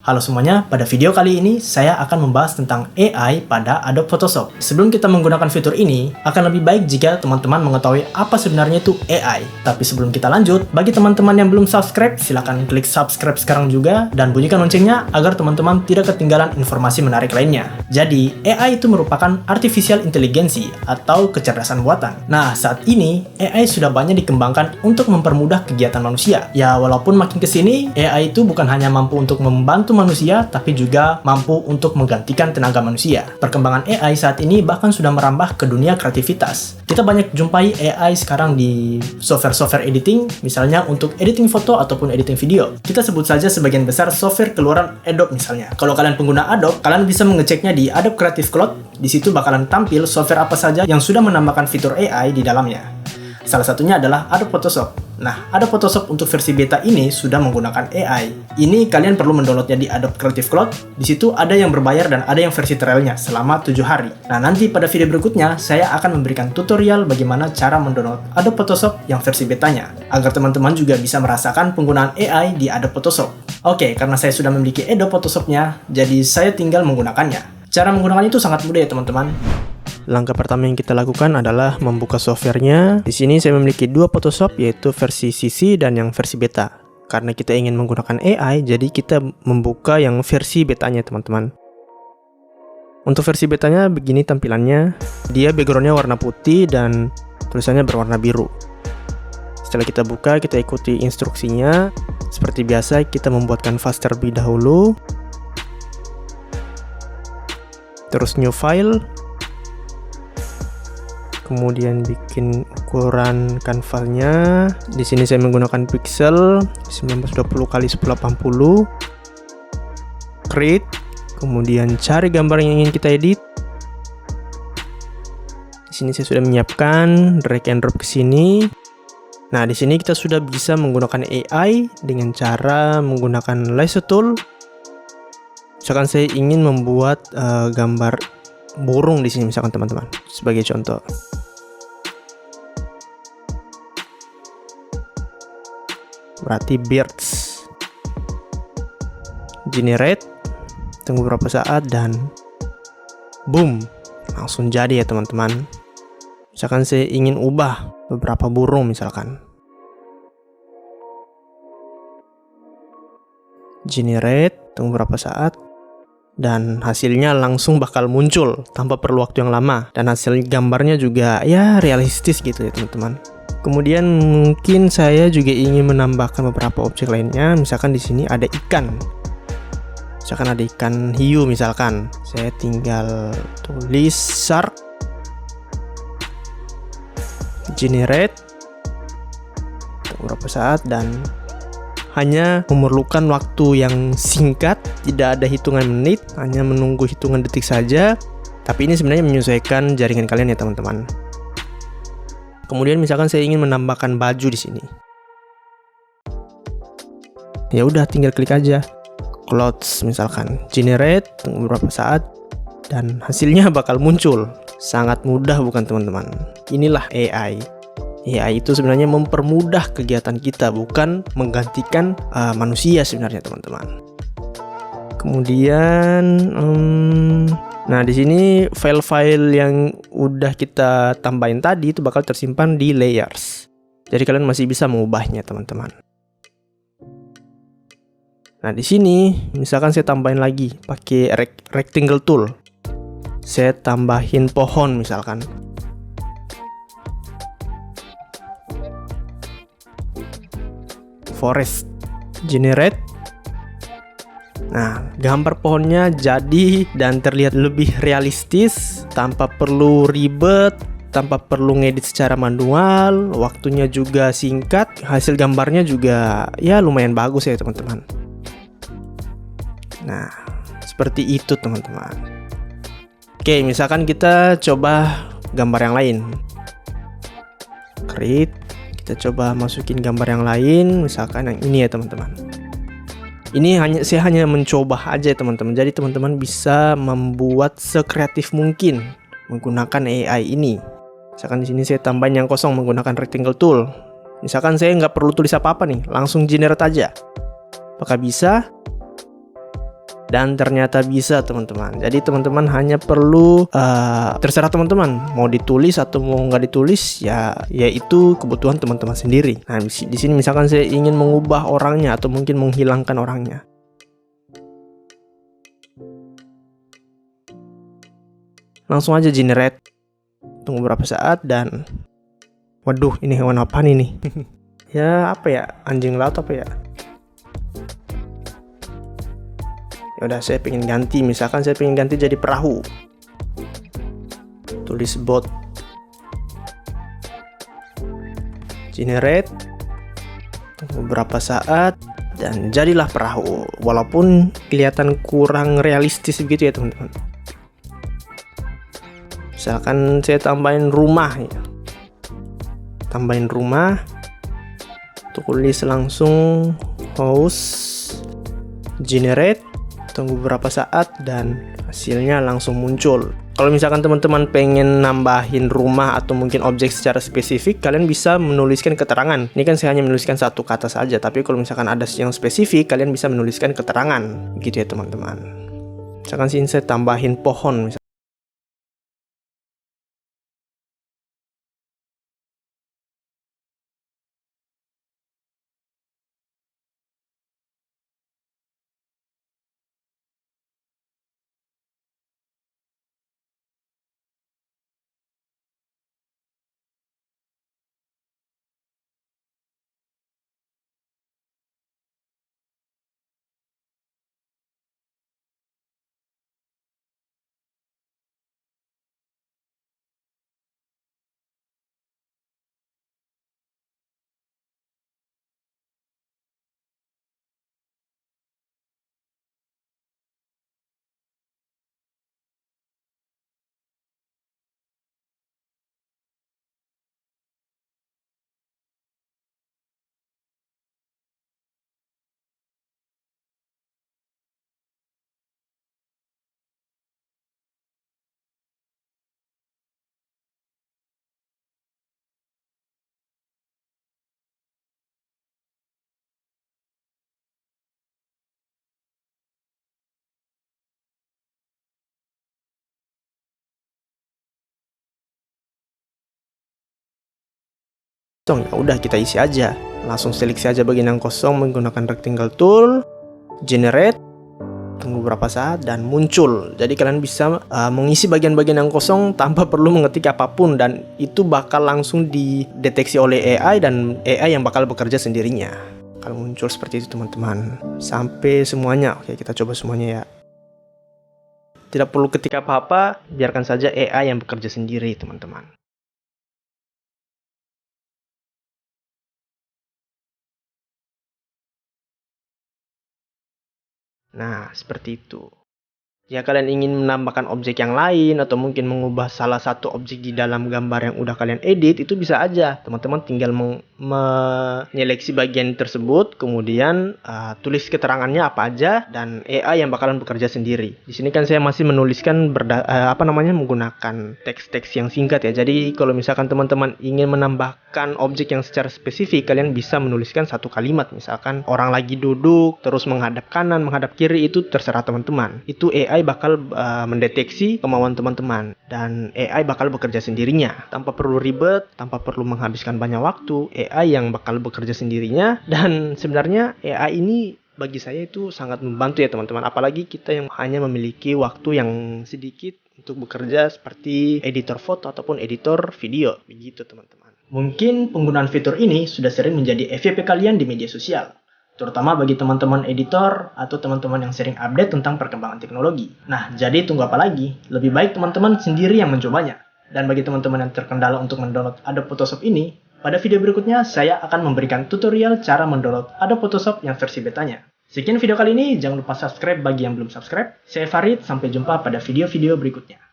Halo semuanya, pada video kali ini saya akan membahas tentang AI pada Adobe Photoshop. Sebelum kita menggunakan fitur ini, akan lebih baik jika teman-teman mengetahui apa sebenarnya itu AI. Tapi sebelum kita lanjut, bagi teman-teman yang belum subscribe, silahkan klik subscribe sekarang juga dan bunyikan loncengnya agar teman-teman tidak ketinggalan informasi menarik lainnya. Jadi, AI itu merupakan artificial intelligence atau kecerdasan buatan. Nah, saat ini AI sudah banyak dikembangkan untuk mempermudah kegiatan manusia. Ya, walaupun makin kesini, AI itu bukan hanya mampu untuk membantu manusia, tapi juga mampu untuk menggantikan tenaga manusia. Perkembangan AI saat ini bahkan sudah merambah ke dunia kreativitas. Kita banyak jumpai AI sekarang di software-software editing, misalnya untuk editing foto ataupun editing video. Kita sebut saja sebagian besar software keluaran Adobe misalnya. Kalau kalian pengguna Adobe, kalian bisa mengeceknya di Adobe Creative Cloud. Di situ bakalan tampil software apa saja yang sudah menambahkan fitur AI di dalamnya. Salah satunya adalah Adobe Photoshop. Nah, Adobe Photoshop untuk versi beta ini sudah menggunakan AI. Ini kalian perlu mendownloadnya di Adobe Creative Cloud. Di situ ada yang berbayar dan ada yang versi trialnya selama 7 hari. Nah, nanti pada video berikutnya saya akan memberikan tutorial bagaimana cara mendownload Adobe Photoshop yang versi betanya, agar teman-teman juga bisa merasakan penggunaan AI di Adobe Photoshop. Oke, karena saya sudah memiliki Adobe Photoshop-nya, jadi saya tinggal menggunakannya. Cara menggunakan itu sangat mudah ya teman-teman. Langkah pertama yang kita lakukan adalah membuka softwarenya. Di sini saya memiliki dua Photoshop, yaitu versi CC dan yang versi beta. Karena kita ingin menggunakan AI, jadi kita membuka yang versi betanya teman-teman. Untuk versi betanya begini tampilannya. Dia backgroundnya warna putih dan tulisannya berwarna biru. Setelah kita buka, kita ikuti instruksinya. Seperti biasa, kita membuat kanvas terlebih dahulu. Terus new file. Kemudian bikin ukuran kanvalnya. Di sini saya menggunakan pixel 1920x1080. Create. Kemudian cari gambar yang ingin kita edit. Di sini saya sudah menyiapkan, drag and drop ke sini. Nah, di sini kita sudah bisa menggunakan AI dengan cara menggunakan lasso tool. Misalkan saya ingin membuat gambar burung di sini misalkan teman-teman, sebagai contoh. Berarti birds. Generate, tunggu beberapa saat dan boom, langsung jadi ya teman-teman. Misalkan saya ingin ubah beberapa burung misalkan. Generate, tunggu beberapa saat dan hasilnya langsung bakal muncul tanpa perlu waktu yang lama, dan hasil gambarnya juga ya realistis gitu ya teman-teman. Kemudian mungkin saya juga ingin menambahkan beberapa objek lainnya. Misalkan di sini ada ikan. Misalkan ada ikan hiu misalkan. Saya tinggal tulis shark. Generate. Beberapa saat dan hanya memerlukan waktu yang singkat, tidak ada hitungan menit, hanya menunggu hitungan detik saja. Tapi ini sebenarnya menyesuaikan jaringan kalian ya teman-teman. Kemudian misalkan saya ingin menambahkan baju di sini. Ya udah, tinggal klik aja. Clothes misalkan. Generate, tunggu beberapa saat dan hasilnya bakal muncul. Sangat mudah bukan teman-teman? Inilah AI. AI itu sebenarnya mempermudah kegiatan kita, bukan menggantikan manusia sebenarnya teman-teman. Kemudian nah di sini file-file yang udah kita tambahin tadi itu bakal tersimpan di layers. Jadi kalian masih bisa mengubahnya teman-teman. Nah di sini misalkan saya tambahin lagi pakai rectangle tool. Saya tambahin pohon misalkan. Forest. Generate. Nah, gambar pohonnya jadi dan terlihat lebih realistis tanpa perlu ribet, tanpa perlu ngedit secara manual, waktunya juga singkat, hasil gambarnya juga ya lumayan bagus ya teman-teman. Nah, seperti itu teman-teman. Oke, misalkan kita coba gambar yang lain. Create, kita coba masukin gambar yang lain, misalkan yang ini ya teman-teman. Ini saya hanya mencoba aja teman-teman. Jadi teman-teman bisa membuat sekreatif mungkin menggunakan AI ini. Misalkan di sini saya tambahin yang kosong menggunakan rectangle tool. Misalkan saya nggak perlu tulis apa-apa nih, langsung generate aja. Apakah bisa? Dan ternyata bisa teman-teman. Jadi teman-teman hanya perlu terserah teman-teman mau ditulis atau mau nggak ditulis, ya itu kebutuhan teman-teman sendiri. Nah di sini misalkan saya ingin mengubah orangnya atau mungkin menghilangkan orangnya. Langsung aja generate. Tunggu beberapa saat dan waduh, ini hewan apa nih? Ya apa ya, anjing laut apa ya? Ya udah, saya pengen ganti, misalkan saya pengen ganti jadi perahu. Tulis bot. Generate. Tunggu beberapa saat dan jadilah perahu. Walaupun kelihatan kurang realistis begitu ya teman-teman. Misalkan saya tambahin rumah ya. Tambahin rumah. Tulis langsung host generate. Tunggu beberapa saat dan hasilnya langsung muncul. Kalau misalkan teman-teman pengen nambahin rumah atau mungkin objek secara spesifik, kalian bisa menuliskan keterangan. Ini kan saya hanya menuliskan satu kata saja, tapi kalau misalkan ada yang spesifik, kalian bisa menuliskan keterangan. Gitu ya teman-teman. Misalkan sini saya tambahin pohon misalkan. Ya udah, kita isi aja. Langsung seleksi aja bagian yang kosong menggunakan rectangle tool, generate, tunggu beberapa saat dan muncul. Jadi kalian bisa mengisi bagian-bagian yang kosong tanpa perlu mengetik apapun, dan itu bakal langsung dideteksi oleh AI dan AI yang bakal bekerja sendirinya. Kalau muncul seperti itu teman-teman. Sampai semuanya. Oke, kita coba semuanya ya. Tidak perlu ketik apa-apa, biarkan saja AI yang bekerja sendiri teman-teman. Nah, seperti itu. Ya, kalian ingin menambahkan objek yang lain atau mungkin mengubah salah satu objek di dalam gambar yang udah kalian edit, itu bisa aja. Teman-teman tinggal menyeleksi bagian tersebut, kemudian tulis keterangannya apa aja, dan AI yang bakalan bekerja sendiri. Di sini kan saya masih menuliskan menggunakan teks-teks yang singkat ya. Jadi kalau misalkan teman-teman ingin menambahkan objek yang secara spesifik, kalian bisa menuliskan satu kalimat. Misalkan orang lagi duduk, terus menghadap kanan, menghadap kiri, itu terserah teman-teman. Itu AI bakal mendeteksi kemauan teman-teman, dan AI bakal bekerja sendirinya tanpa perlu ribet, tanpa perlu menghabiskan banyak waktu. AI yang bakal bekerja sendirinya, dan sebenarnya AI ini bagi saya itu sangat membantu ya teman-teman, apalagi kita yang hanya memiliki waktu yang sedikit untuk bekerja seperti editor foto ataupun editor video, begitu teman-teman. Mungkin penggunaan fitur ini sudah sering menjadi FYP kalian di media sosial, terutama bagi teman-teman editor atau teman-teman yang sering update tentang perkembangan teknologi. Nah, jadi tunggu apa lagi? Lebih baik teman-teman sendiri yang mencobanya. Dan bagi teman-teman yang terkendala untuk mendownload Adobe Photoshop ini, pada video berikutnya saya akan memberikan tutorial cara mendownload Adobe Photoshop yang versi betanya. Sekian video kali ini, jangan lupa subscribe bagi yang belum subscribe. Saya Farid, sampai jumpa pada video-video berikutnya.